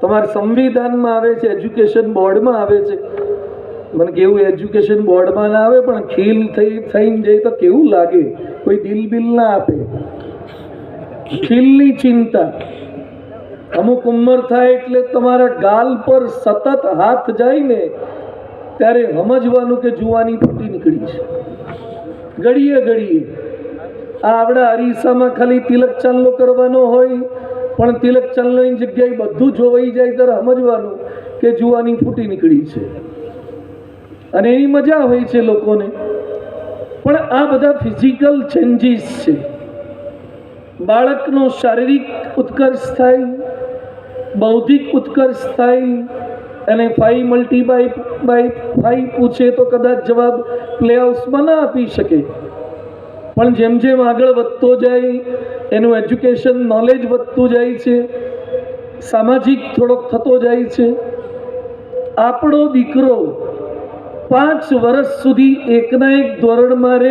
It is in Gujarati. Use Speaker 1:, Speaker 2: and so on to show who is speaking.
Speaker 1: તમારા સંવિધાનમાં આવે છે, એજ્યુકેશન બોર્ડમાં આવે છે. મને કેવું એજ્યુકેશન બોર્ડમાં ના આવે પણ ખીલ થઈને જાય તો કેવું લાગે. કોઈ દિલ બિલ ના આપે, ખીલની ચિંતા. અમુક ઉંમર થાય એટલે તમારા ગાલ પર સતત હાથ જાય ને ત્યારે સમજવાનું કે જુવાની ફૂટી નીકળી છે. ઘડીએ ઘડીએ આવડા અરીસામાં ખાલી તિલક ચાંદલો કરવાનો હોય પણ તિલક ચાંદલાની જગ્યાએ બધું જોવાઈ જાય ત્યારે સમજવાનું કે જુવાની ફૂટી નીકળી છે. અને એની મજા હોય છે લોકોને. પણ આ બધા ફિઝિકલ ચેન્જીસ છે. બાળકનો શારીરિક ઉત્કર્ષ થાય, બૌદ્ધિક ઉત્કર્ષ થાય. અને 5 × 5 પૂછે તો કદાચ જવાબ પ્લે હાઉસમાં ના આપી શકે. પણ જેમ જેમ આગળ વધતો જાય એનું એજ્યુકેશન નોલેજ વધતું જાય છે, સામાજિક થોડોક થતો જાય છે. આપણો દીકરો 5 વર્ષ સુધી એકના એક ધોરણમાં રહે